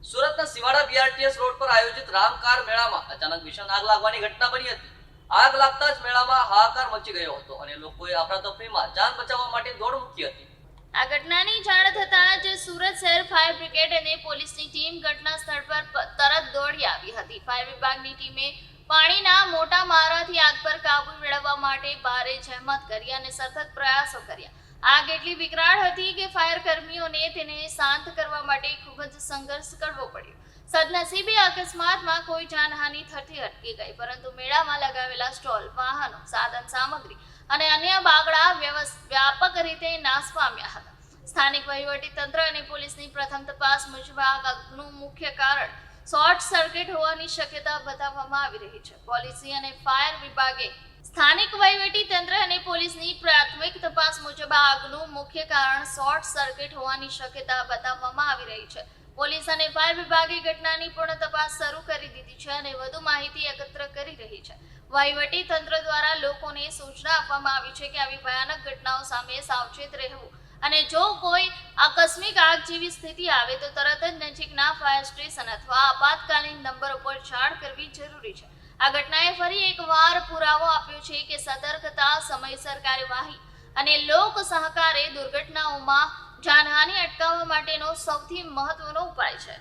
સુરતના Sivada BRTS road પર આયોજિત રામકાર મેળામાં અચાનક ભીષણ આગ લાગવાની ઘટના બની હતી. આગ લાગતા જ મેળામાં હાહાકાર મચી ગયો હતો અને લોકોએ અફરાતફરીમાં જાન બચાવવા માટે દોડ મૂકી હતી. આ ઘટનાની જાણ થતાં જ સુરત શહેર ફાયર બ્રિગેડ અને પોલીસની ટીમ ઘટના સ્થળ પર તરત દોડી આવી હતી. ફાયર વિભાગની ટીમે પાણીના મોટા મારાથી આગ પર કાબુ મેળવવા માટે ભારે જહેમત કરી અને સતત પ્રયાસો કર્યા. આગ એટલી વિકરાળ હતી કે ફાયર કર્મીઓને તેને શાંત કરવા માટે ખૂબ જ સંઘર્ષ કરવો પડ્યો. સદનસીબે અકસ્માતમાં કોઈ જાનહાનિ થતી અટકી ગઈ, પરંતુ મેળામાં લગાવેલા સ્ટોલ, વાહનો, સાધન સામગ્રી અને અન્ય બાગડા વ્યાપક રીતે નાશ પામ્યા હતા. સ્થાનિક વહીવટીતંત્ર અને પોલીસની પ્રથમ તપાસ મુજબ આગનું મુખ્ય કારણ શોર્ટ સર્કિટ હોવાની શક્યતા બતાવવામાં આવી રહી છે. પોલીસ અને ફાયર વિભાગે સ્થાનિક વહીવટીતંત્ર અને પોલીસની પ્રાથમિક તપાસ મુજબ આગનું મુખ્ય કારણ શોર્ટ સર્કિટ હોવાની શક્યતા બતાવવામાં આવી રહી છે. પોલીસ અને ફાયર વિભાગે ઘટનાની પૂર્ણ તપાસ શરૂ કરી દીધી છે અને વધુ માહિતી એકત્ર કરી રહી છે. વહીવટી તંત્ર દ્વારા લોકોને સૂચના આપવામાં આવી છે કે આવી ભયાનક ઘટનાઓ સામે સાવચેત રહેવું અને જો કોઈ આકસ્મિક આગ જેવી સ્થિતિ આવે તો તરત જ નજીકના ફાયર સ્ટેશન અથવા આપાતકાલીન નંબર ઉપર જાણ કરવી જરૂરી છે. આ ઘટનાએ ફરી એકવાર પુરાવો આપ્યો છે કે સતર્કતા, સમયસર કાર્યવાહી અને લોક સહકારે દુર્ઘટનાઓમાં જાનહાનિ અટકાવવા માટેનો સૌથી મહત્વનો ઉપાય છે.